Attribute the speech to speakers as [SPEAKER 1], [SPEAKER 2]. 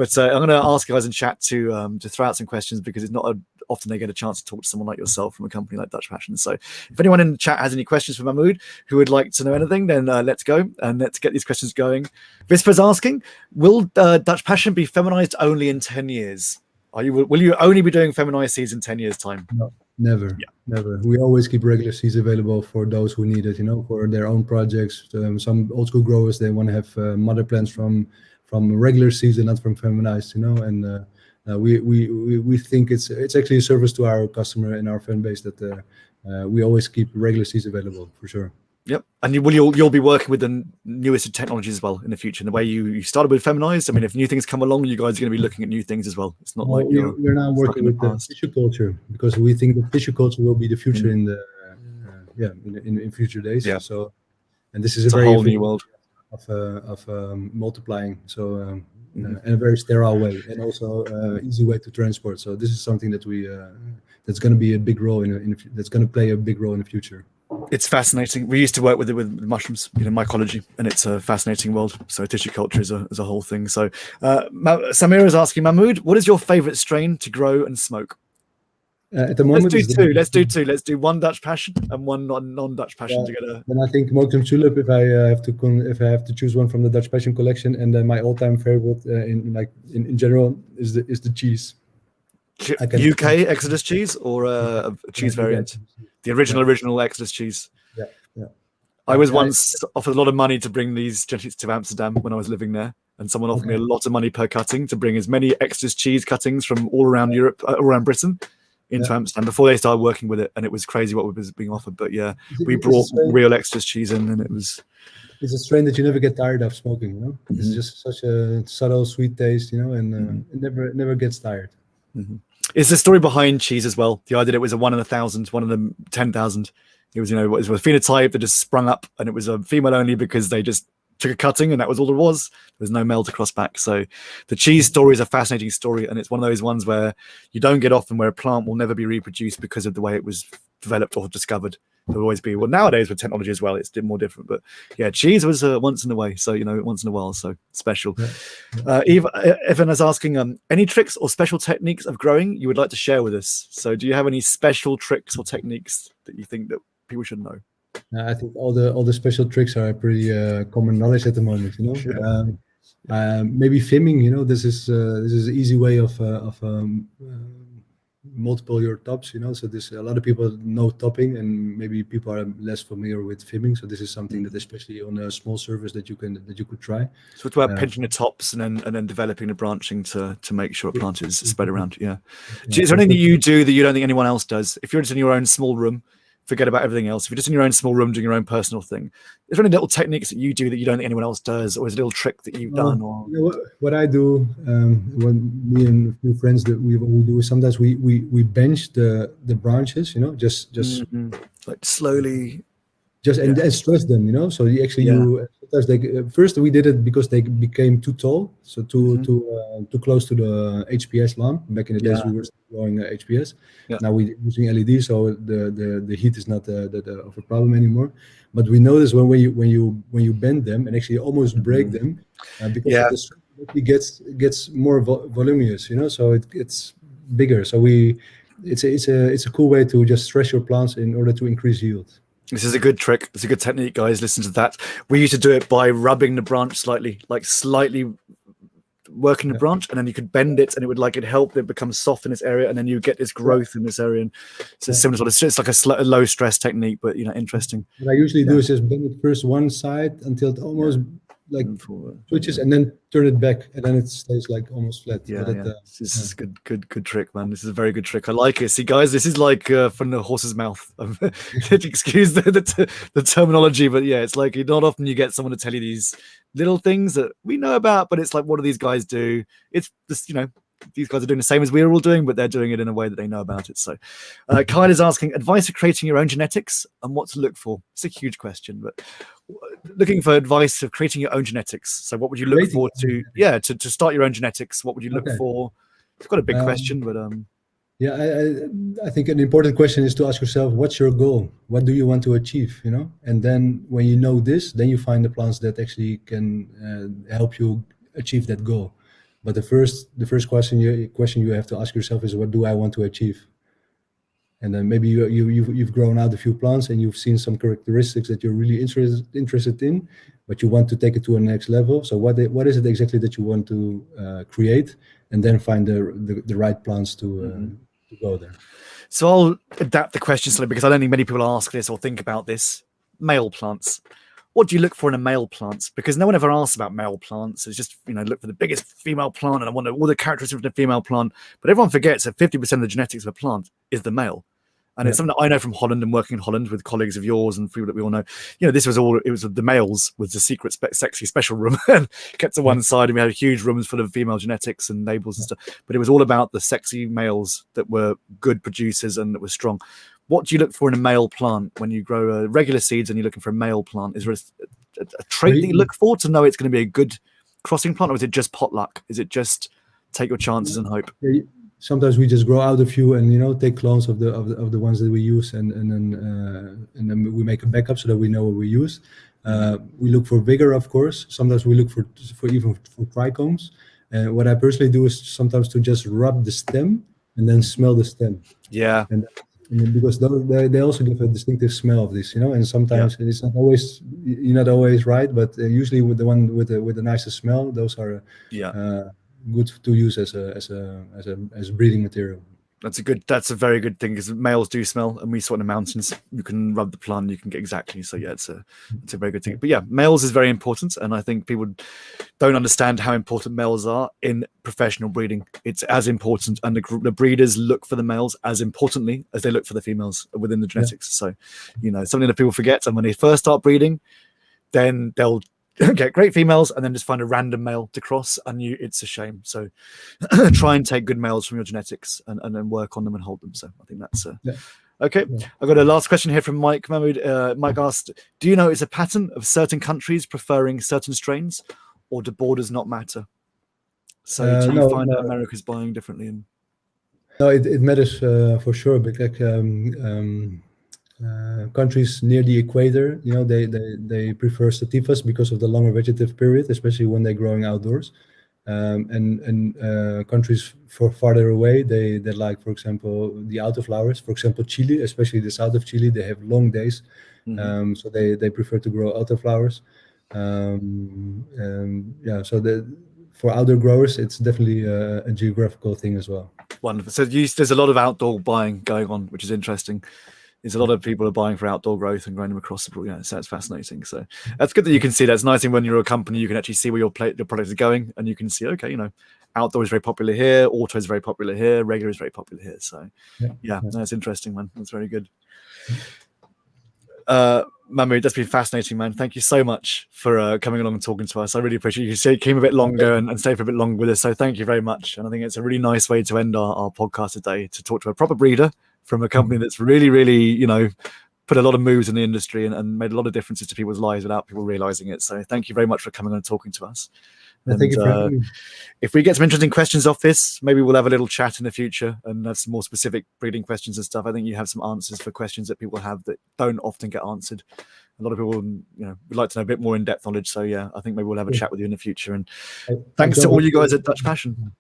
[SPEAKER 1] But I'm going to ask you guys in chat to throw out some questions, because it's not often they get a chance to talk to someone like yourself from a company like Dutch Passion. So if anyone in the chat has any questions for Mahmoud who would like to know anything, then let's go and let's get these questions going. Visper's asking, will Dutch Passion be feminized only in 10 years? Will you only be doing feminized seeds in 10 years time?
[SPEAKER 2] No, never.
[SPEAKER 1] Yeah.
[SPEAKER 2] Never. We always keep regular seeds available for those who need it, for their own projects. Some old school growers, they want to have mother plants from regular seeds and not from feminized, and we think it's actually a service to our customer and our fan base that we always keep regular seeds available for sure.
[SPEAKER 1] Yep, and you'll be working with the newest technologies as well in the future. In the way you started with feminized, I mean, if new things come along, you guys are going to be looking at new things as well. It's not like
[SPEAKER 2] we're now working with the tissue culture, because we think that tissue culture will be the future in the in future days.
[SPEAKER 1] Yeah.
[SPEAKER 2] So, and this is
[SPEAKER 1] it's
[SPEAKER 2] a very
[SPEAKER 1] whole new world
[SPEAKER 2] of multiplying. So in a very sterile way, and also easy way to transport. So this is something that that's going to be a big role that's going to play a big role in the future.
[SPEAKER 1] It's fascinating. We used to work with it with mushrooms, mycology, and it's a fascinating world. So tissue culture is a whole thing. So Samira is asking, Mahmoud, what is your favorite strain to grow and smoke?
[SPEAKER 2] At the moment,
[SPEAKER 1] let's do two. Let's do one Dutch Passion and one non-Dutch Passion together.
[SPEAKER 2] Then I think Motum Tulip, if I have to choose one from the Dutch Passion collection, and then my all-time favorite in general is the cheese.
[SPEAKER 1] UK Exodus cheese or a cheese variant? The original Exodus cheese.
[SPEAKER 2] Yeah.
[SPEAKER 1] I was once offered a lot of money to bring these genetics to Amsterdam when I was living there, and someone offered me a lot of money per cutting to bring as many Exodus cheese cuttings from all around Europe, all around Britain, into Amsterdam before they started working with it, and it was crazy what was being offered. But yeah, we brought real Exodus cheese in, and it was.
[SPEAKER 2] It's a strain that you never get tired of smoking. It's just such a subtle, sweet taste, and it never gets tired.
[SPEAKER 1] It's the story behind cheese as well. The idea that it was a 1 in 1,000, 1 in the 10,000. It was, it was a phenotype that just sprung up, and it was a female only because they just took a cutting and that was all it was. There was no male to cross back. So the cheese story is a fascinating story, and it's one of those ones where you don't get often, where a plant will never be reproduced because of the way it was developed or discovered. There'll always be, well, nowadays with technology as well, it's more different. But yeah, cheese was once in a way. So, once in a while. So special. Evan is asking, any tricks or special techniques of growing you would like to share with us? So do you have any special tricks or techniques that you think that people should know?
[SPEAKER 2] I think all the special tricks are pretty common knowledge at the moment, maybe fimming, this is an easy way of multiple your tops, so this a lot of people know topping, and maybe people are less familiar with fimming, so this is something that especially on a small surface that you could try.
[SPEAKER 1] So it's about pinching the tops and then developing the branching to make sure a plant is spread around. Is there anything that you do that you don't think anyone else does? If you're just in your own small room, forget about everything else. If you're just in your own small room doing your own personal thing, is there any little techniques that you do that you don't think anyone else does, or is it a little trick that you've done? Or
[SPEAKER 2] what I do when me and a few friends that we do is sometimes we bench the branches, just
[SPEAKER 1] like slowly,
[SPEAKER 2] and stress them, so you actually sometimes first we did it because they became too tall, so too close to the HPS lamp. Back in the days we were still growing HPS. Now we're using LED, so the heat is not that of a problem anymore. But we notice when you bend them and actually almost break them, because it gets more voluminous, so it gets bigger. So it's a cool way to just stress your plants in order to increase yield.
[SPEAKER 1] This is a good trick. It's a good technique, guys. Listen to that. We used to do it by rubbing the branch slightly working the branch, and then you could bend it, and it would it'd help it become soft in this area, and then you get this growth in this area. And so similar to it's like a low stress technique, but interesting.
[SPEAKER 2] What I usually do is just bend it first one side until it almost switches, and then turn it back, and then it stays almost flat.
[SPEAKER 1] This is a good trick, man. This is a very good trick. I like it. See, guys, this is like from the horse's mouth. Excuse the terminology, but it's like not often you get someone to tell you these little things that we know about, but it's like, what do these guys do? It's just, these guys are doing the same as we're all doing, but they're doing it in a way that they know about it. So Kyle is asking, advice for creating your own genetics and what to look for. It's a huge question, but looking for advice of creating your own genetics. So what would you look for to start your own genetics? What would you look for? It's got a big question, but
[SPEAKER 2] I think an important question is to ask yourself, what's your goal? What do you want to achieve? And then when you know this, then you find the plants that actually can help you achieve that goal. But the first question you have to ask yourself is, what do I want to achieve? And then maybe you've grown out a few plants and you've seen some characteristics that you're really interested in, but you want to take it to a next level. So what is it exactly that you want to create, and then find the right plants to go there.
[SPEAKER 1] So I'll adapt the question slightly, because I don't think many people ask this or think about this. Male plants. What do you look for in a male plant? Because no one ever asks about male plants. It's just, look for the biggest female plant, and I want all the characteristics of the female plant. But everyone forgets that 50% of the genetics of a plant is the male. And it's something that I know from Holland and working in Holland with colleagues of yours and people that we all know. This was it was the males was the secret sexy special room and kept to one side, and we had huge rooms full of female genetics and labels and stuff. But it was all about the sexy males that were good producers and that were strong. What do you look for in a male plant when you grow regular seeds and you're looking for a male plant? Is there a trait that you look for to know it's going to be a good crossing plant, or is it just potluck? Is it just take your chances and hope?
[SPEAKER 2] Sometimes we just grow out a few and take clones of the ones that we use, and then we make a backup so that we know what we use. We look for vigor, of course. Sometimes we look for trichomes. What I personally do is sometimes to just rub the stem and then smell the stem.
[SPEAKER 1] Yeah.
[SPEAKER 2] And because they also give a distinctive smell of this, and sometimes it's not always, you're not always right, but usually with the one with the nicest smell, those are good to use as breeding material.
[SPEAKER 1] That's a very good thing, because males do smell, and we saw in the mountains, you can rub the plant, you can get exactly. So yeah, it's a very good thing. But yeah, males is very important, and I think people don't understand how important males are in professional breeding. It's as important, and the breeders look for the males as importantly as they look for the females within the genetics. So something that people forget, and when they first start breeding, then they'll get great females and then just find a random male to cross, and it's a shame. So try and take good males from your genetics and then work on them and hold them. So I think that's okay. I've got a last question here from Mike Mahmoud. Mike asked, do you know it's a pattern of certain countries preferring certain strains, or do borders not matter? So do you find that America's buying differently?
[SPEAKER 2] No, it matters for sure. But countries near the equator, they prefer sativas because of the longer vegetative period, especially when they're growing outdoors. And countries farther away, they like, for example, the autoflowers. For example, Chile, especially the south of Chile, they have long days, so they prefer to grow autoflowers. So for outdoor growers, it's definitely a geographical thing as well.
[SPEAKER 1] Wonderful. So there's a lot of outdoor buying going on, which is interesting. There's a lot of people are buying for outdoor growth and growing them across the board. So that's fascinating. So that's good that you can see that. It's nice when you're a company, you can actually see where your products are going, and you can see, okay, outdoor is very popular here, auto is very popular here, regular is very popular here. So that's interesting, man. That's very good. Mahmoud, that's been fascinating, man. Thank you so much for coming along and talking to us. I really appreciate you. You came a bit longer and stayed for a bit longer with us. So thank you very much. And I think it's a really nice way to end our podcast today, to talk to a proper breeder from a company that's really, really, put a lot of moves in the industry and made a lot of differences to people's lives without people realizing it. So thank you very much for coming on and talking to us.
[SPEAKER 2] Thank you for having me.
[SPEAKER 1] If we get some interesting questions off this, maybe we'll have a little chat in the future and have some more specific breeding questions and stuff. I think you have some answers for questions that people have that don't often get answered. A lot of people, would like to know a bit more in-depth knowledge. So yeah, I think maybe we'll have a chat with you in the future. And thanks to all you guys at Dutch Passion.